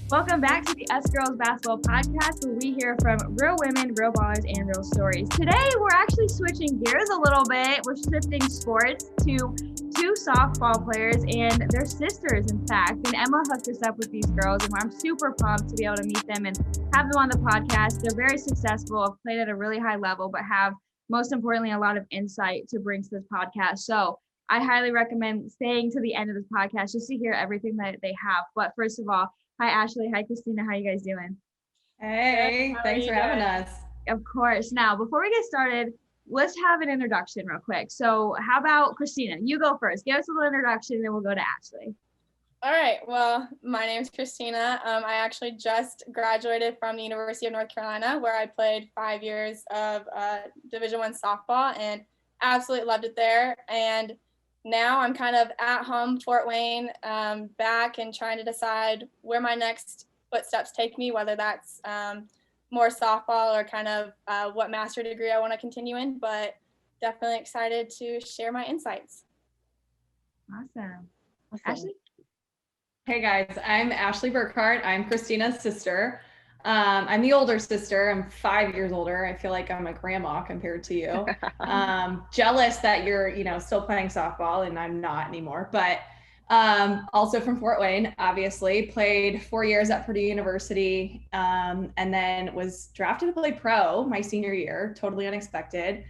Welcome back to the Us Girls Basketball Podcast, where we hear from real women, real ballers, and real stories. Today, we're actually switching gears a little bit. We're shifting sports to two softball players and their sisters, in fact. And Emma hooked us up with these girls, and I'm super pumped to be able to meet them and have them on the podcast. They're very successful, have played at a really high level, but have, most importantly, a lot of insight to bring to this podcast. So I highly recommend staying to the end of this podcast just to hear everything that they have. But first of all, hi, Ashley. Hi, Kristina. How you guys doing? Hey, thanks for having us. Of course. Now, before we get started, let's have an introduction real quick. So how about Kristina? You go first. Give us a little introduction, and then we'll go to Ashley. All right. Well, my name's Kristina. I actually just graduated from the University of North Carolina, where I played 5 years of Division I softball and absolutely loved it there. And now I'm kind of at home, Fort Wayne, back and trying to decide where my next footsteps take me, whether that's more softball or kind of what master degree I want to continue in, but definitely excited to share my insights. Awesome. Ashley? Hey guys, I'm Ashley Burkhart. I'm Kristina's sister. I'm the older sister. I'm 5 years older. I feel like I'm a grandma compared to you. Jealous that you're, still playing softball and I'm not anymore. But also from Fort Wayne, obviously, played 4 years at Purdue University, and then was drafted to play pro my senior year, totally unexpected.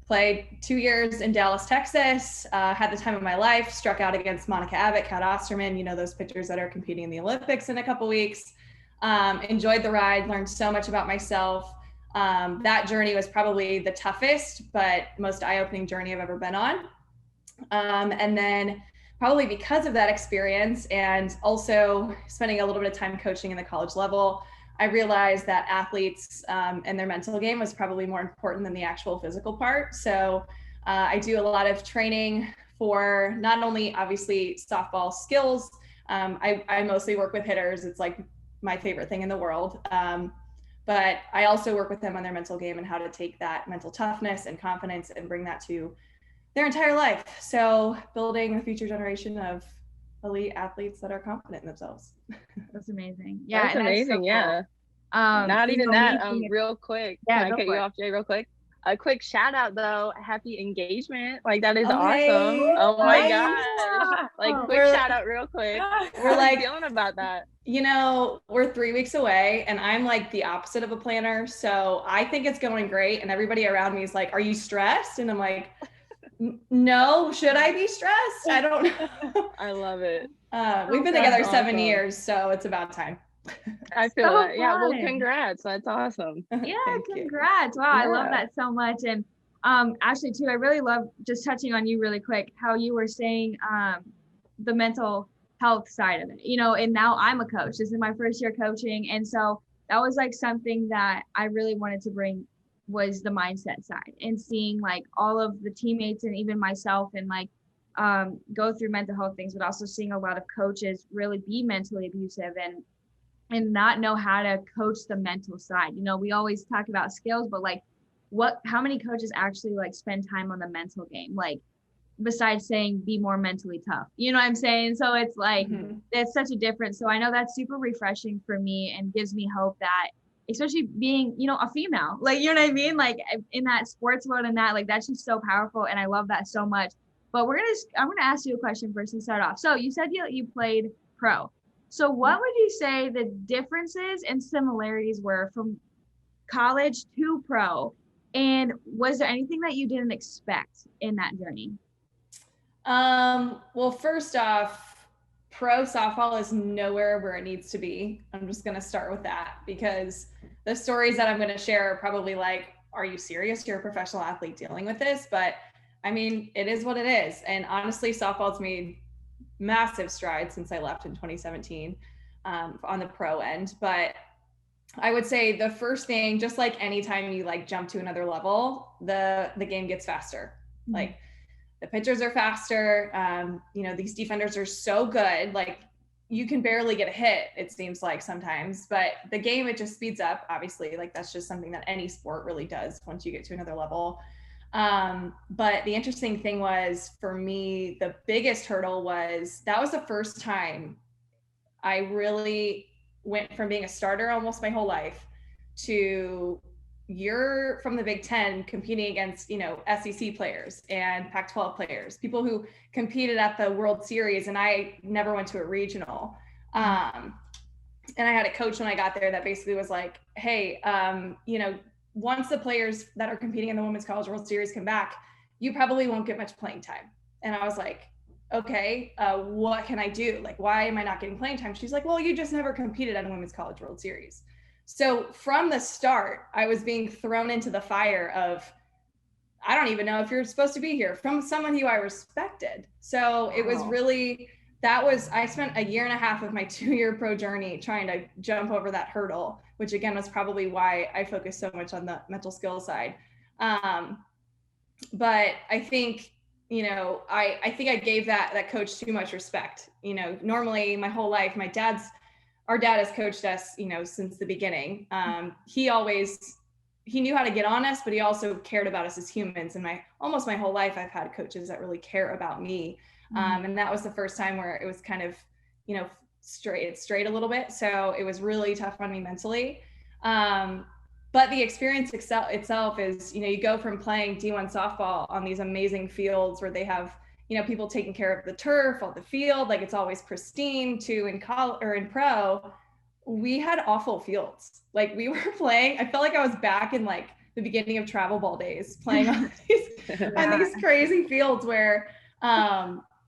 Played 2 years in Dallas, Texas, had the time of my life, struck out against Monica Abbott, Kat Osterman, those pitchers that are competing in the Olympics in a couple weeks. Enjoyed the ride, learned so much about myself. That journey was probably the toughest, but most eye-opening journey I've ever been on. And then probably because of that experience and also spending a little bit of time coaching in the college level, I realized that athletes and their mental game was probably more important than the actual physical part. So I do a lot of training for not only obviously softball skills. I mostly work with hitters. It's like my favorite thing in the world. But I also work with them on their mental game and how to take that mental toughness and confidence and bring that to their entire life. So building a future generation of elite athletes that are confident in themselves. That's amazing. Yeah. That's amazing. So yeah. Cool. Not even that. Real quick. Yeah, can I cut you off, Jay, real quick? A quick shout out though. Happy engagement. Like that is awesome. Hey, oh my gosh. Like quick shout out real quick. We're like feeling about that. We're 3 weeks away and I'm like the opposite of a planner. So I think it's going great. And everybody around me is like, are you stressed? And I'm like, no, should I be stressed? I don't know. I love it. We've been together 7 years, so it's about time. I feel that. Yeah, well, congrats. That's awesome. Yeah, congrats. Wow, yeah. I love that so much. And Ashley, too, I really love just touching on you really quick, how you were saying the mental health side of it, and now I'm a coach. This is my first year coaching. And so that was like something that I really wanted to bring was the mindset side and seeing like all of the teammates and even myself and like go through mental health things, but also seeing a lot of coaches really be mentally abusive and not know how to coach the mental side. We always talk about skills, but like how many coaches actually like spend time on the mental game? Like besides saying be more mentally tough, you know what I'm saying? So it's like, it's such a difference. So I know that's super refreshing for me and gives me hope that especially being, a female, like, you know what I mean? Like in that sports world and that, like, that's just so powerful. And I love that so much. But I'm going to ask you a question first to start off. So you said you played pro. So what would you say the differences and similarities were from college to pro? And was there anything that you didn't expect in that journey? Well, first off, pro softball is nowhere where it needs to be. I'm just going to start with that because the stories that I'm going to share are probably like, are you serious? You're a professional athlete dealing with this, but I mean, it is what it is. And honestly, softball's made massive strides since I left in 2017 on the pro end. But I would say the first thing, just like anytime you like jump to another level, the game gets faster. Mm-hmm. Like the pitchers are faster. These defenders are so good. Like you can barely get a hit, it seems like sometimes, but the game, it just speeds up. Obviously, like that's just something that any sport really does once you get to another level. But the interesting thing was for me, the biggest hurdle was that was the first time I really went from being a starter almost my whole life to you're from the Big Ten competing against, you know, SEC players and Pac-12 players, people who competed at the World Series, and I never went to a regional. And I had a coach when I got there that basically was like, hey, you know, once the players that are competing in the Women's College World Series come back, you probably won't get much playing time. And I was like, okay, what can I do? Like, why am I not getting playing time? She's like, well, you just never competed at a Women's College World Series. So from the start, I was being thrown into the fire of, I don't even know if you're supposed to be here, from someone who I respected. So it was really, I spent a year and a half of my 2-year pro journey trying to jump over that hurdle, which again was probably why I focused so much on the mental skill side. But I think, you know, I think I gave that coach too much respect. You know, normally my whole life, our dad has coached us, you know, since the beginning. He knew how to get on us, but he also cared about us as humans. And almost my whole life, I've had coaches that really care about me. And that was the first time where it was kind of, you know, straight a little bit. So it was really tough on me mentally. But the experience itself is, you know, you go from playing D1 softball on these amazing fields where they have, you know, people taking care of the turf on the field, like it's always pristine, to in college or in pro, we had awful fields. Like we were playing, I felt like I was back in like the beginning of travel ball days playing on these crazy fields where,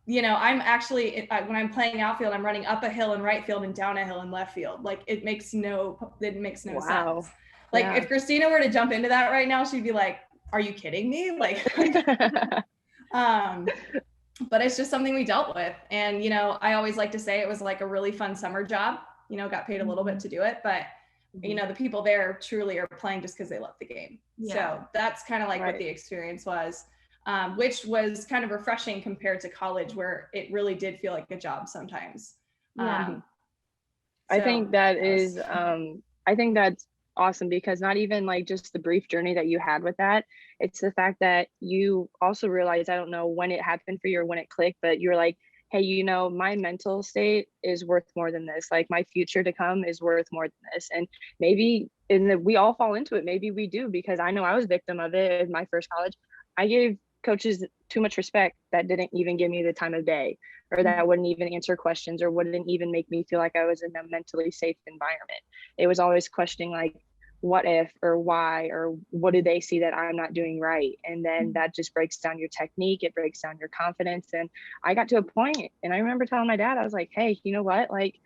you know, I'm actually, when I'm playing outfield, I'm running up a hill in right field and down a hill in left field. Like it makes no sense. Like if Kristina were to jump into that right now, she'd be like, are you kidding me? Like, but it's just something we dealt with. And, you know, I always like to say it was like a really fun summer job, you know, got paid a little bit to do it, but you know, the people there truly are playing just because they love the game. So that's kind of like what the experience was, which was kind of refreshing compared to college where it really did feel like a job sometimes. I think I think that's awesome, because not even like just the brief journey that you had with that, it's the fact that you also realized, I don't know when it happened for you or when it clicked, but you're like, hey, you know, my mental state is worth more than this. Like my future to come is worth more than this. And maybe we all fall into it. Maybe we do, because I know I was victim of it in my first college. I gave coaches too much respect that didn't even give me the time of day, or that wouldn't even answer questions, or wouldn't even make me feel like I was in a mentally safe environment. It was always questioning like, what if, or why, or what do they see that I'm not doing right? And then that just breaks down your technique, it breaks down your confidence. And I got to a point, and I remember telling my dad, I was like, hey, you know what, like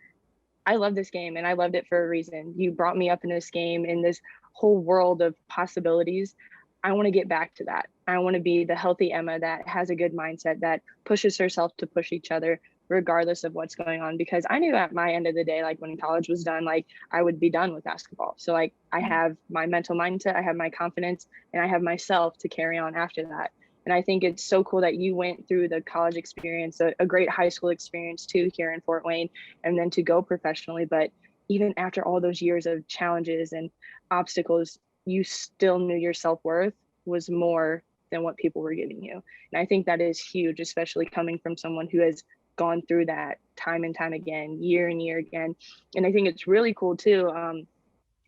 I love this game and I loved it for a reason. You brought me up in this game, in this whole world of possibilities. I want to get back to that. I want to be the healthy Emma that has a good mindset, that pushes herself to push each other regardless of what's going on. Because I knew at my end of the day, like when college was done, like I would be done with basketball. So like I have my mental mindset, I have my confidence, and I have myself to carry on after that. And I think it's so cool that you went through the college experience, a great high school experience too here in Fort Wayne, and then to go professionally. But even after all those years of challenges and obstacles, you still knew your self-worth was more than what people were giving you. And I think that is huge, especially coming from someone who has gone through that time and time again, year and year again. And I think it's really cool too.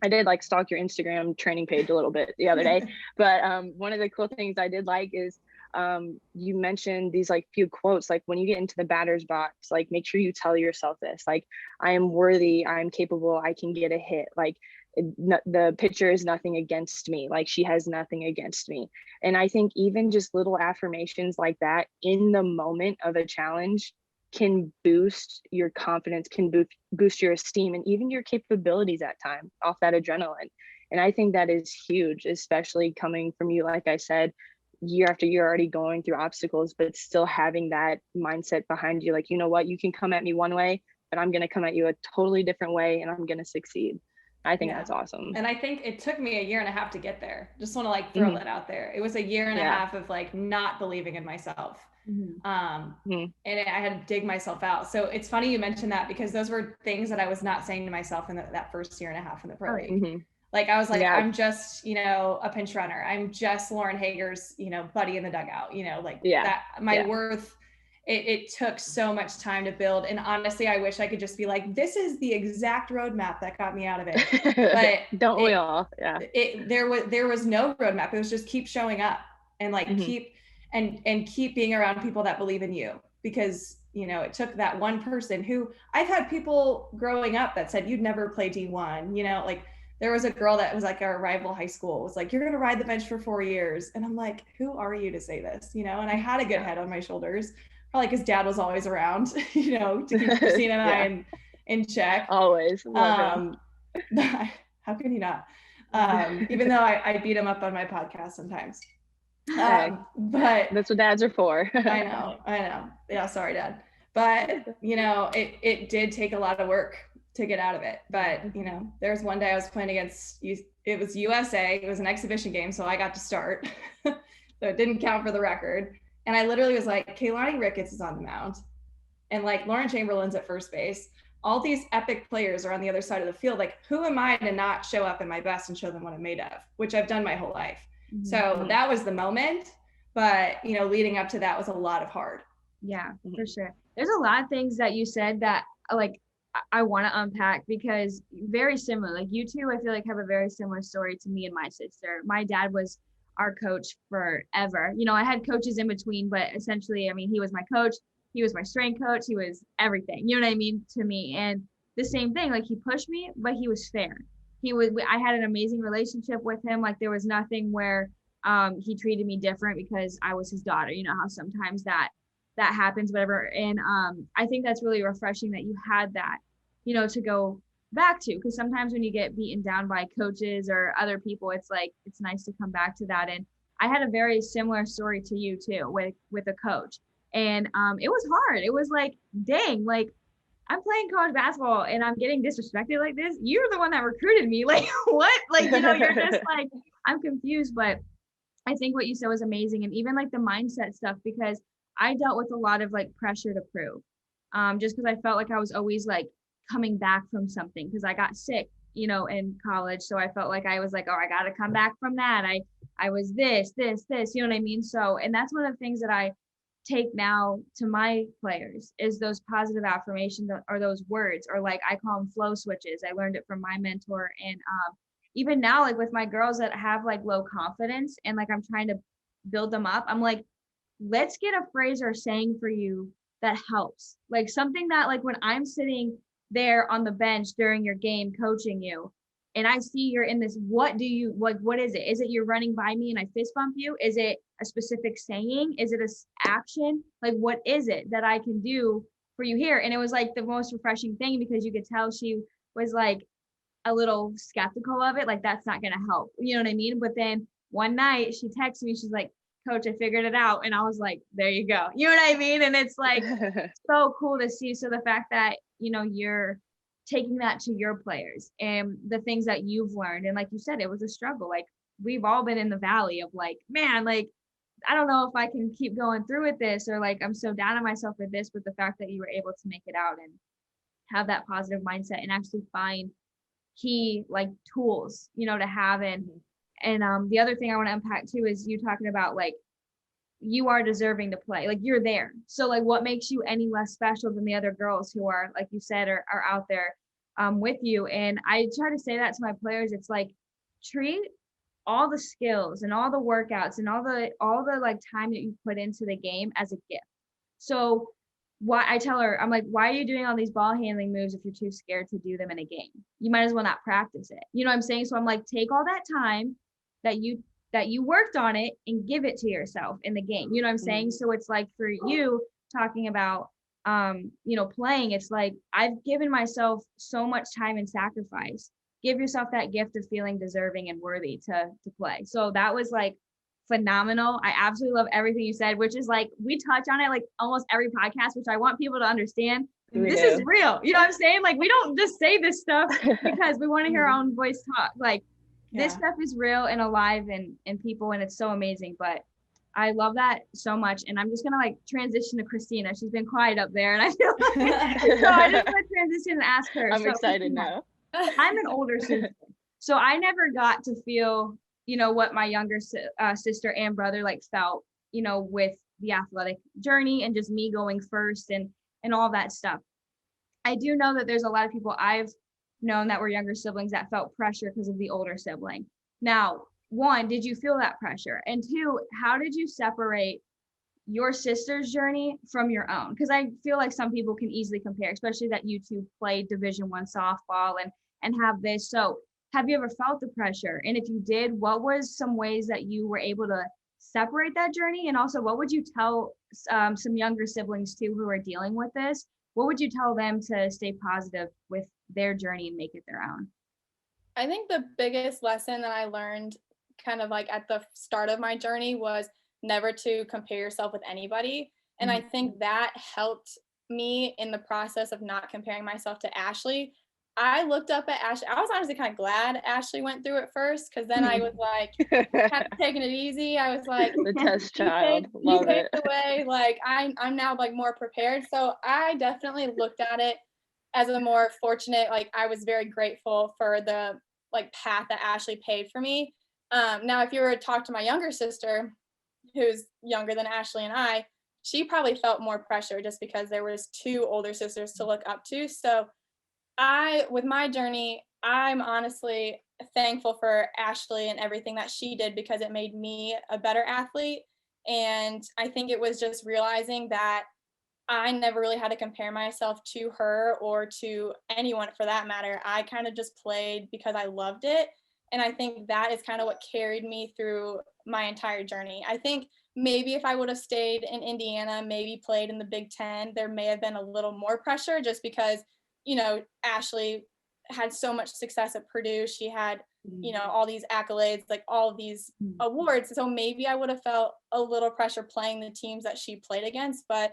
I did like stalk your Instagram training page a little bit the other day, but one of the cool things I did like is you mentioned these like few quotes, like when you get into the batter's box, like make sure you tell yourself this, like I am worthy, I am capable, I can get a hit, like the pitcher is nothing against me, like she has nothing against me. And I think even just little affirmations like that in the moment of a challenge can boost your confidence, can boost your esteem, and even your capabilities at time off that adrenaline. And I think that is huge, especially coming from you, like I said, year after year already going through obstacles, but still having that mindset behind you, like, you know what, you can come at me one way, but I'm going to come at you a totally different way, and I'm going to succeed. I think that's awesome. And I think it took me a year and a half to get there. Just want to like throw that out there. It was a year and a half of like not believing in myself. And I had to dig myself out. So it's funny you mentioned that, because those were things that I was not saying to myself in that first year and a half in the pro league. Like I was like, I'm just, you know, a pinch runner. I'm just Lauren Hager's, you know, buddy in the dugout, you know, like that my worth it took so much time to build. And honestly, I wish I could just be like, this is the exact roadmap that got me out of it. But don't we all? Yeah. There was no roadmap. It was just keep showing up and like keep being around people that believe in you, because you know, it took that one person who I've had people growing up that said, you'd never play D1, you know, like there was a girl that was like our rival high school was like, you're going to ride the bench for 4 years. And I'm like, who are you to say this? You know, and I had a good head on my shoulders, probably because dad was always around, you know, to keep Kristina and I in check. Always. How can you not? Even though I beat him up on my podcast sometimes. But that's what dads are for. I know. Yeah, sorry, Dad. But you know, it did take a lot of work to get out of it. But you know, there's one day I was playing against it was USA. It was an exhibition game, so I got to start. So it didn't count for the record. And I literally was like, Kaylani Ricketts is on the mound, and like Lauren Chamberlain's at first base. All these epic players are on the other side of the field. Like, who am I to not show up in my best and show them what I'm made of, which I've done my whole life. So that was the moment, but you know, leading up to that was a lot of hard. Yeah, for sure. There's a lot of things that you said that like I want to unpack, because very similar, like you two, I feel like have a very similar story to me and my sister. My dad was our coach forever. You know, I had coaches in between, but essentially, I mean, he was my coach, he was my strength coach, he was everything, you know what I mean, to me. And the same thing, like he pushed me, but he was fair. I had an amazing relationship with him. Like there was nothing where he treated me different because I was his daughter. You know how sometimes that happens, whatever. And I think that's really refreshing that you had that, you know, to go back to, because sometimes when you get beaten down by coaches or other people, it's like, it's nice to come back to that. And I had a very similar story to you too, with a coach. And it was hard. It was like, dang, like, I'm playing college basketball and I'm getting disrespected like this. You're the one that recruited me. Like, what? Like, you know, you're just like, I'm confused. But I think what you said was amazing. And even like the mindset stuff, because I dealt with a lot of like pressure to prove, just because I felt like I was always like coming back from something, because I got sick, you know, in college. So I felt like I was like, oh, I got to come back from that. I was this, you know what I mean? So, and that's one of the things that I take now to my players is those positive affirmations or those words, or like I call them flow switches. I learned it from my mentor. And even now, like with my girls that have like low confidence and like I'm trying to build them up, I'm like, let's get a phrase or saying for you that helps. Like something that like when I'm sitting there on the bench during your game coaching you, and I see you're in this, what is it? Is it you're running by me and I fist bump you? Is it a specific saying? Is it a action? Like, what is it that I can do for you here? And it was like the most refreshing thing, because you could tell she was like a little skeptical of it. Like, that's not going to help. You know what I mean? But then one night she texted me, she's like, Coach, I figured it out. And I was like, there you go. You know what I mean? And it's like so cool to see. So the fact that, you know, you're taking that to your players and the things that you've learned. And like you said, it was a struggle. Like we've all been in the valley of like, man, like, I don't know if I can keep going through with this, or like, I'm so down on myself with this, but the fact that you were able to make it out and have that positive mindset and actually find key like tools, you know, to have. And the other thing I want to unpack too is you talking about like, you are deserving to play, like you're there. So like what makes you any less special than the other girls who are, like you said, are out there with you. And I try to say that to my players. It's like, treat all the skills and all the workouts and all the like time that you put into the game as a gift. So why I tell her, I'm like, why are you doing all these ball handling moves if you're too scared to do them in a game? You might as well not practice it. You know what I'm saying? So I'm like, take all that time that you worked on it and give it to yourself in the game. You know what I'm saying? So it's like for you talking about, you know, playing, it's like, I've given myself so much time and sacrifice. Give yourself that gift of feeling deserving and worthy to play. So that was like phenomenal. I absolutely love everything you said, which is like, we touch on it like almost every podcast, which I want people to understand. This is real. You know what I'm saying? Like, we don't just say this stuff because we want to hear our own voice talk. Like, this stuff is real and alive and people, and it's so amazing. But I love that so much. And I'm just going to like transition to Kristina. She's been quiet up there, and I feel like, so I just want to transition and ask her. I'm excited now. I'm an older sister, so I never got to feel, you know, what my younger sister and brother like felt, you know, with the athletic journey and just me going first and all that stuff. I do know that there's a lot of people I've known that were younger siblings that felt pressure because of the older sibling. Now, one, did you feel that pressure? And two, how did you separate your sister's journey from your own? Because I feel like some people can easily compare, especially that you two played Division I softball and have this. So have you ever felt the pressure? And if you did, what was some ways that you were able to separate that journey? And also, what would you tell some younger siblings too who are dealing with this? What would you tell them to stay positive with their journey and make it their own? I think the biggest lesson that I learned kind of like at the start of my journey was never to compare yourself with anybody. And I think that helped me in the process of not comparing myself to Ashley. I looked up at Ashley. I was honestly kind of glad Ashley went through it first, because then I was like, kind of taking it easy. I was like, the test child. Love it. The way, like I'm now like more prepared. So I definitely looked at it as a more fortunate, like I was very grateful for the like path that Ashley paved for me. Now, if you were to talk to my younger sister, who's younger than Ashley and I, she probably felt more pressure just because there was two older sisters to look up to. So with my journey, I'm honestly thankful for Ashley and everything that she did, because it made me a better athlete. And I think it was just realizing that I never really had to compare myself to her or to anyone for that matter. I kind of just played because I loved it. And I think that is kind of what carried me through my entire journey. I think maybe if I would have stayed in Indiana, maybe played in the Big Ten, there may have been a little more pressure, just because, you know, Ashley had so much success at Purdue. She had, you know, all these accolades, like all of these awards. So maybe I would have felt a little pressure playing the teams that she played against. But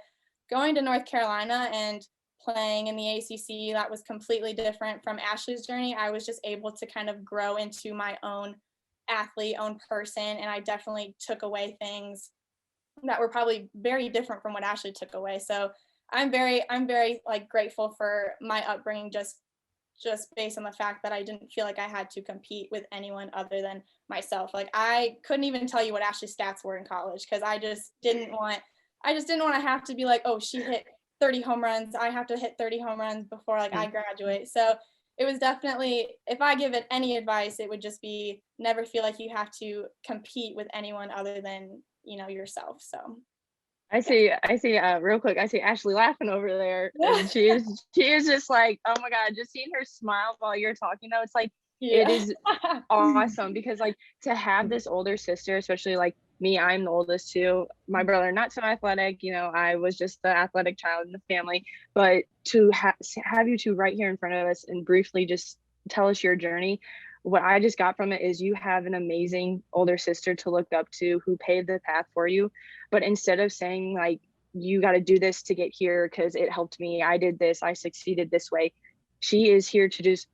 going to North Carolina and playing in the ACC, that was completely different from Ashley's journey. I was just able to kind of grow into my own athlete, own person, and I definitely took away things that were probably very different from what Ashley took away. So I'm very like grateful for my upbringing, just based on the fact that I didn't feel like I had to compete with anyone other than myself. Like I couldn't even tell you what Ashley's stats were in college, because I just didn't want to have to be like, oh, she hit 30 home runs, I have to hit 30 home runs before like I graduate. So it was definitely, if I give it any advice, it would just be never feel like you have to compete with anyone other than, you know, yourself. So I see real quick, I see Ashley laughing over there, and she is just like, oh my God, just seeing her smile while you're talking though, it's like, it is awesome, because like to have this older sister, especially like me, I'm the oldest too, my brother not so athletic, you know, I was just the athletic child in the family, but to have you two right here in front of us and briefly just tell us your journey, what I just got from it is you have an amazing older sister to look up to who paved the path for you. But instead of saying like, you got to do this to get here because it helped me, I did this, I succeeded this way, she is here to just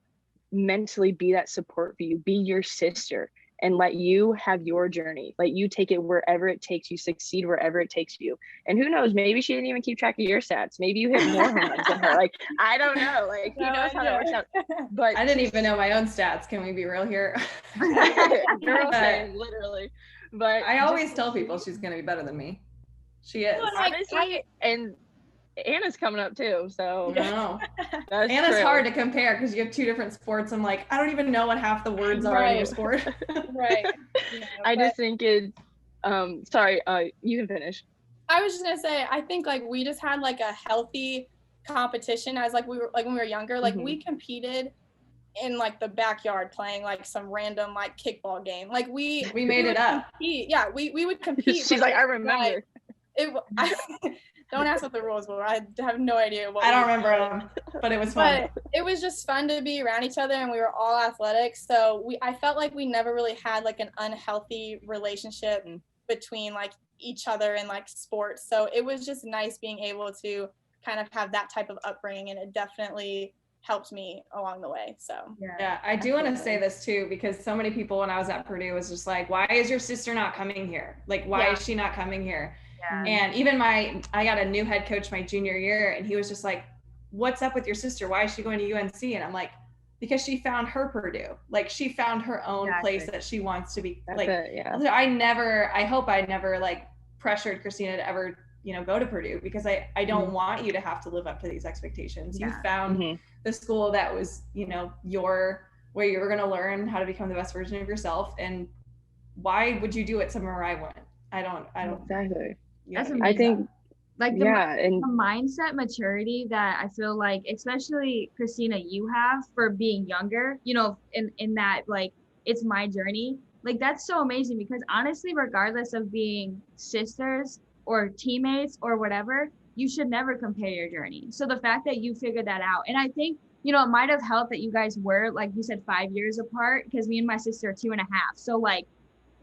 mentally be that support for you, be your sister, and let you have your journey, let you take it wherever it takes you, succeed wherever it takes you. And who knows, maybe she didn't even keep track of your stats, maybe you hit more home runs than her, like I don't know, like who knows how that works out. But I didn't even know my own stats, can we be real here? Girl saying, literally. But I always tell people she's gonna be better than me. She is. Honestly, and Anna's coming up too, so no. Anna's true. Hard to compare because you have two different sports. I'm like, I don't even know what half the words are in your sport. Right. Yeah, I just think it's sorry, you can finish. I was just gonna say, I think like we just had like a healthy competition as like we were like when we were younger, like we competed in like the backyard playing like some random like kickball game. Like we made it up. Yeah, we would compete. She's like, I remember. Don't ask what the rules were. I have no idea what. I don't remember them, but it was fun. But it was just fun to be around each other, and we were all athletic. So I felt like we never really had like an unhealthy relationship between like each other and like sports. So it was just nice being able to kind of have that type of upbringing, and it definitely helped me along the way. So yeah, I do want to say this too, because so many people when I was at Purdue was just like, why is your sister not coming here? Like, why is she not coming here? Yeah. And even I got a new head coach my junior year, and he was just like, what's up with your sister? Why is she going to UNC? And I'm like, because she found her Purdue. Like she found her own place that she wants to be. That's like, I hope I never like pressured Kristina to ever, go to Purdue, because I don't want you to have to live up to these expectations. You found the school that was, where you were going to learn how to become the best version of yourself. And why would you do it somewhere I wouldn't? I don't exactly. That's amazing. I think like the mindset maturity that I feel like, especially Kristina, you have for being younger, in that, like, it's my journey. Like, that's so amazing, because honestly, regardless of being sisters or teammates or whatever, you should never compare your journey. So the fact that you figured that out, and I think, it might have helped that you guys were, like you said, 5 years apart, because me and my sister are 2.5. So like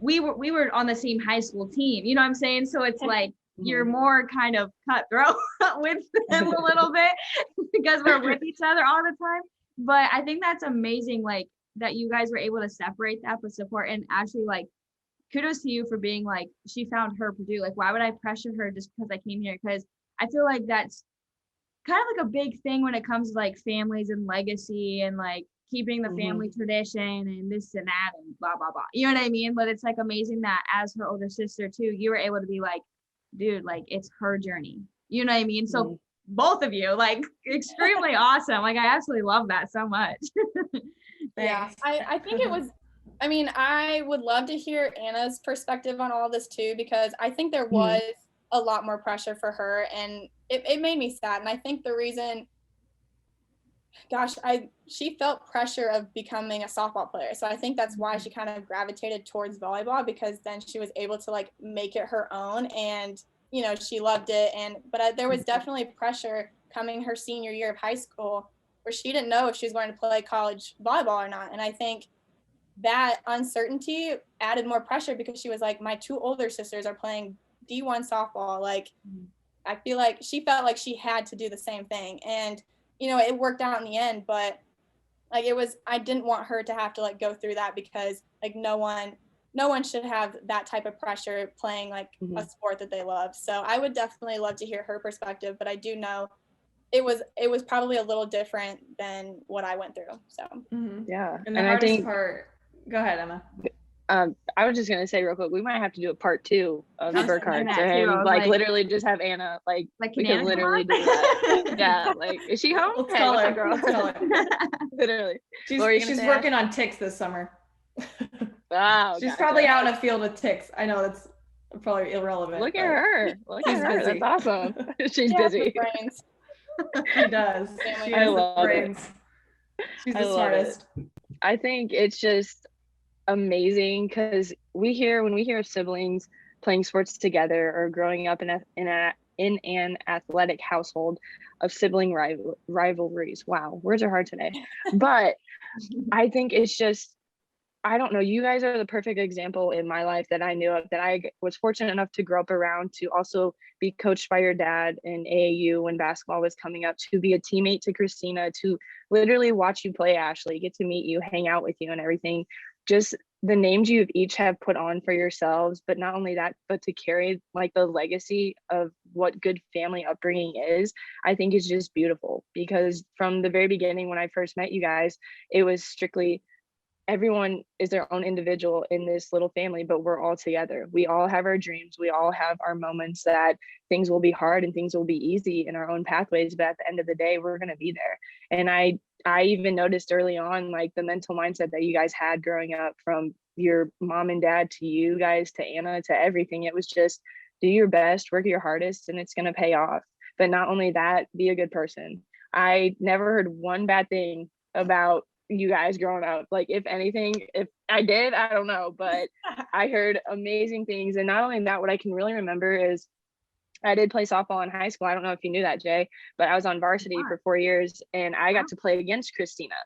we were on the same high school team, you know what I'm saying? So it's like, you're more kind of cutthroat with them a little bit because we're with each other all the time. But I think that's amazing, like, that you guys were able to separate that but support. And actually, like, kudos to you for being like, she found her Purdue. Like, why would I pressure her just because I came here? Because I feel like that's kind of like a big thing when it comes to like families and legacy and like keeping the family tradition and this and that and blah, blah, blah. You know what I mean? But it's like amazing that as her older sister too, you were able to be like, dude, like, it's her journey. You know what I mean? So both of you, like, extremely awesome. Like, I absolutely love that so much. Yeah, I think it was, I mean, I would love to hear Anna's perspective on all this too, because I think there was a lot more pressure for her, and it made me sad. And I think the reason, she felt pressure of becoming a softball player. So I think that's why she kind of gravitated towards volleyball, because then she was able to like make it her own, and she loved it. But there was definitely pressure coming her senior year of high school, where she didn't know if she was going to play college volleyball or not. And I think that uncertainty added more pressure, because she was like, my 2 older sisters are playing D1 softball. Like, I feel like she felt like she had to do the same thing. And it worked out in the end, but like, I didn't want her to have to like go through that, because like no one should have that type of pressure playing like a sport that they love. So I would definitely love to hear her perspective, but I do know it was probably a little different than what I went through. So yeah. And the hardest part, go ahead, Emma. I was just gonna say real quick, we might have to do a part 2 of the Burkharts, and like literally just have Anna, like we could literally do that. Yeah, like, is she home? Let's call her. Let's call her. Literally. She's working on ticks this summer. Wow. She's probably out in a field with ticks. I know that's probably irrelevant. Look at her. Look at her. Busy. That's awesome. She's busy. She does. She has the brains. She's the smartest. I think it's just amazing, because when we hear of siblings playing sports together or growing up in an athletic household of sibling rivalries. Wow, words are hard today. But I think it's just, I don't know, you guys are the perfect example in my life that I knew of, that I was fortunate enough to grow up around, to also be coached by your dad in AAU when basketball was coming up, to be a teammate to Kristina, to literally watch you play, Ashley, get to meet you, hang out with you and everything. Just the names you each have put on for yourselves, but not only that, but to carry like the legacy of what good family upbringing is, I think is just beautiful. Because from the very beginning, when I first met you guys, it was strictly, everyone is their own individual in this little family, but we're all together. We all have our dreams. We all have our moments that things will be hard and things will be easy in our own pathways. But at the end of the day, we're going to be there. And I even noticed early on, like, the mental mindset that you guys had growing up, from your mom and dad to you guys to Anna to everything. It was just do your best, work your hardest, and it's going to pay off. But not only that, be a good person. I never heard one bad thing about you guys growing up. Like, if anything, if I did, I don't know, but I heard amazing things. And not only that, what I can really remember is I did play softball in high school. I don't know if you knew that, Jay, but I was on varsity for 4 years, and I got to play against Kristina.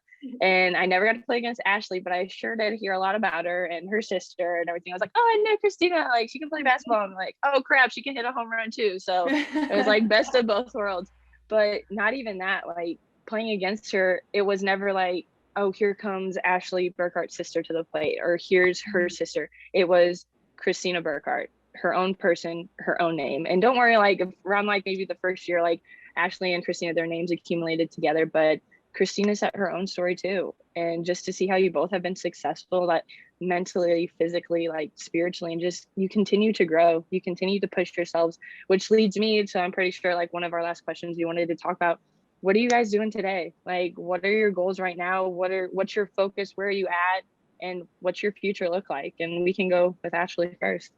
And I never got to play against Ashley, but I sure did hear a lot about her and her sister and everything. I was like, oh, I know Kristina, like, she can play basketball. I'm like, oh crap, she can hit a home run too. So it was like best of both worlds. But not even that, like, playing against her, it was never like, oh, here comes Ashley Burkhart's sister to the plate, or here's her sister. It was Kristina Burkhart, her own person, her own name. And don't worry, like, around like maybe the first year, like, Ashley and Kristina, their names accumulated together, but Kristina set her own story too. And just to see how you both have been successful, that mentally, physically, like spiritually, and just you continue to grow, you continue to push yourselves, which leads me to, I'm pretty sure, like one of our last questions you wanted to talk about. What are you guys doing today? Like, what are your goals right now? What's your focus? Where are you at? And what's your future look like? And we can go with Ashley first.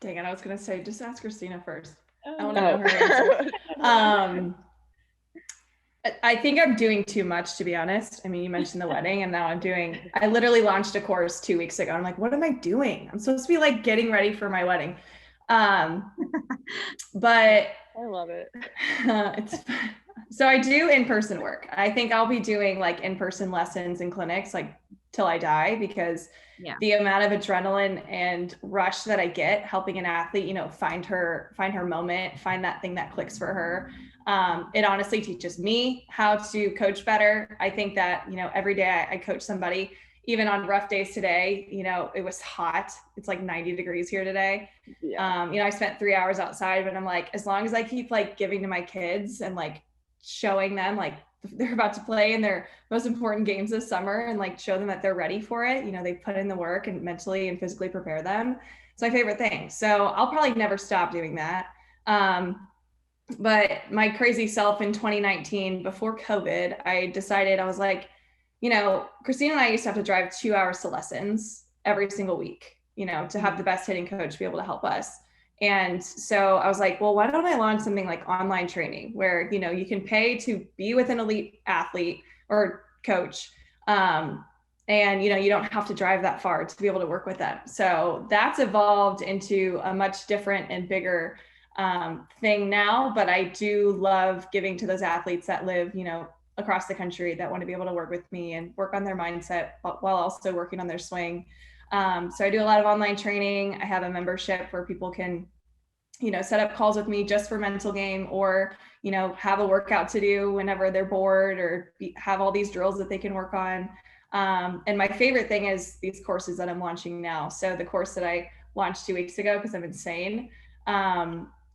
Dang it, I was gonna say, just ask Kristina first. Oh. I want to know her answer. I think I'm doing too much, to be honest. I mean, you mentioned the wedding, and now I literally launched a course 2 weeks ago. I'm like, what am I doing? I'm supposed to be like getting ready for my wedding. But I love it. So I do in-person work. I think I'll be doing like in-person lessons and clinics like till I die, because the amount of adrenaline and rush that I get helping an athlete, you know, find her moment, find that thing that clicks for her. It honestly teaches me how to coach better. I think that, you know, every day I coach somebody, even on rough days today, you know, it was hot. It's like 90 degrees here today. Yeah. You know, I spent 3 hours outside, but I'm like, as long as I keep like giving to my kids and like showing them like they're about to play in their most important games this summer, and like show them that they're ready for it. You know, they put in the work and mentally and physically prepare them. It's my favorite thing. So I'll probably never stop doing that. But my crazy self in 2019, before COVID, I decided, I was like, you know, Kristina and I used to have to drive 2 hours to lessons every single week, you know, to have the best hitting coach be able to help us. And so I was like, well, why don't I launch something like online training where, you know, you can pay to be with an elite athlete or coach. And, you know, you don't have to drive that far to be able to work with them. So that's evolved into a much different and bigger thing now. But I do love giving to those athletes that live, you know, across the country, that want to be able to work with me and work on their mindset while also working on their swing. So I do a lot of online training. I have a membership where people can, you know, set up calls with me just for mental game, or, you know, have a workout to do whenever they're bored, or have all these drills that they can work on. And my favorite thing is these courses that I'm launching now. So the course that I launched 2 weeks ago, because I'm insane,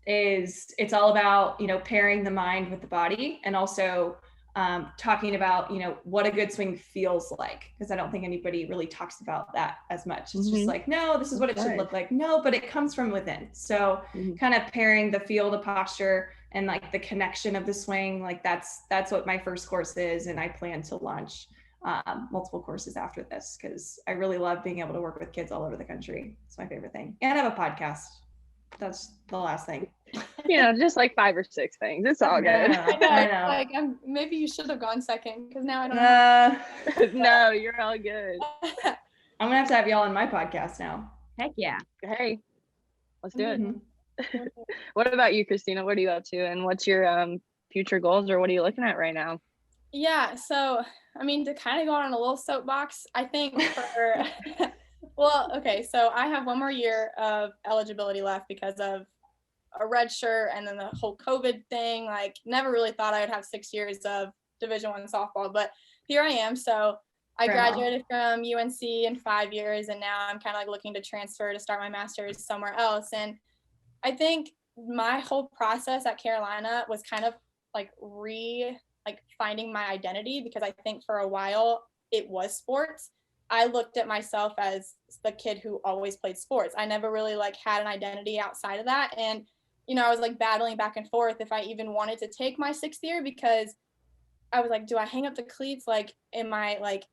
it's all about, you know, pairing the mind with the body, and also talking about, you know, what a good swing feels like, because I don't think anybody really talks about that as much. It's just like, no, this is what it should look like. No, but it comes from within. So kind of pairing the feel, the posture, and like the connection of the swing, like that's what my first course is. And I plan to launch multiple courses after this, because I really love being able to work with kids all over the country. It's my favorite thing. And I have a podcast. That's the last thing. You know, just like 5 or 6 things. It's all good. I know. Like, maybe you should have gone second, because now I don't know. No, you're all good. I'm gonna have to have y'all on my podcast now. Heck yeah. Hey, let's do it. What about you, Kristina? What are you up to, and what's your future goals, or what are you looking at right now? Yeah, so I mean, to kind of go on a little soapbox, I think for well, okay, so I have 1 more year of eligibility left because of a red shirt and then the whole COVID thing. Like, never really thought I would have 6 years of Division I softball, but here I am. So I graduated from UNC in 5 years, and now I'm kind of like looking to transfer to start my master's somewhere else. And I think my whole process at Carolina was kind of like finding my identity, because I think for a while it was sports. I looked at myself as the kid who always played sports. I never really like had an identity outside of that. And, you know, I was like battling back and forth if I even wanted to take my 6th year, because I was like, do I hang up the cleats? Like, am I like,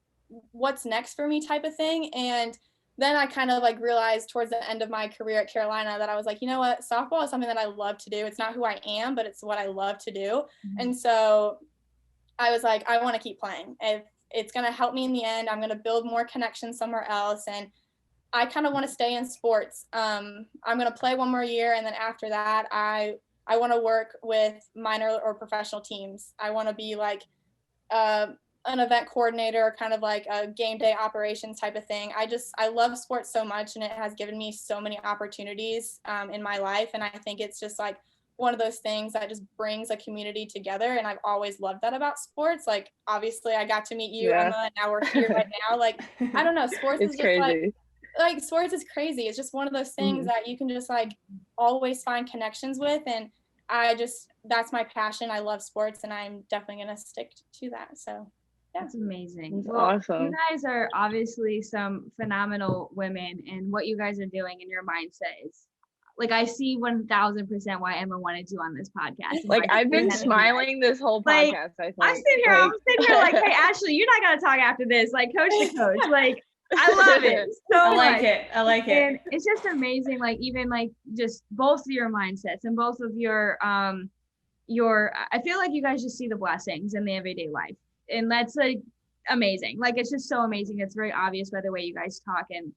what's next for me type of thing? And then I kind of like realized towards the end of my career at Carolina that I was like, you know what, softball is something that I love to do. It's not who I am, but it's what I love to do. And so I was like, I want to keep playing. If it's going to help me in the end, I'm going to build more connections somewhere else. And I kind of want to stay in sports. I'm going to play 1 more year. And then after that, I want to work with minor or professional teams. I want to be like an event coordinator, kind of like a game day operations type of thing. I love sports so much, and it has given me so many opportunities in my life. And I think it's just like one of those things that just brings a community together. And I've always loved that about sports. Like, obviously I got to meet you, Emma, and now we're here right now. Like, I don't know, sports is just crazy. like sports is crazy. It's just one of those things that you can just like always find connections with. And that's my passion. I love sports, and I'm definitely going to stick to that. So yeah. That's amazing. That's well, awesome. You guys are obviously some phenomenal women, and what you guys are doing and your mindset is, like, I see 1000% why Emma wanted you on this podcast. Like, I've been smiling this whole like, podcast. I think. I'm sitting here like, hey, Ashley, you're not gonna talk after this, like, coach to coach. Like, I love it so much. I like it. And it's just amazing, like, even like just both of your mindsets and both of your I feel like you guys just see the blessings in the everyday life, and that's like amazing. Like, it's just so amazing. It's very obvious by the way you guys talk, and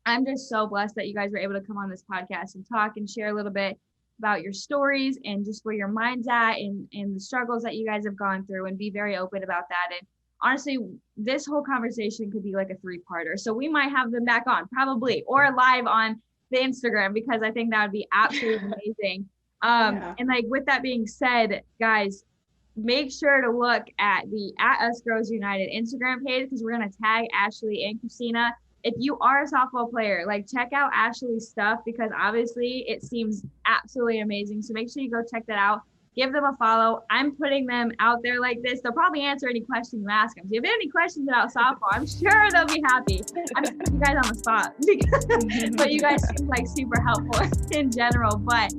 I'm just so blessed that you guys were able to come on this podcast and talk and share a little bit about your stories and just where your mind's at and the struggles that you guys have gone through, and be very open about that. And honestly, this whole conversation could be like a 3-parter. So we might have them back on probably, or live on the Instagram, because I think that would be absolutely amazing. And like, with that being said, guys, make sure to look at the @Us Girls United Instagram page, because we're going to tag Ashley and Kristina. If you are a softball player, like, check out Ashley's stuff, because obviously it seems absolutely amazing. So make sure you go check that out. Give them a follow. I'm putting them out there like this. They'll probably answer any question you ask them. So if you have any questions about softball, I'm sure they'll be happy. I'm just putting you guys on the spot, but you guys seem like super helpful in general. But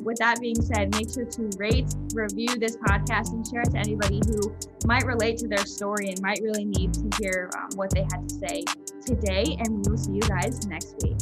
with that being said, make sure to rate, review this podcast, and share it to anybody who might relate to their story and might really need to hear what they had to say today. And we will see you guys next week.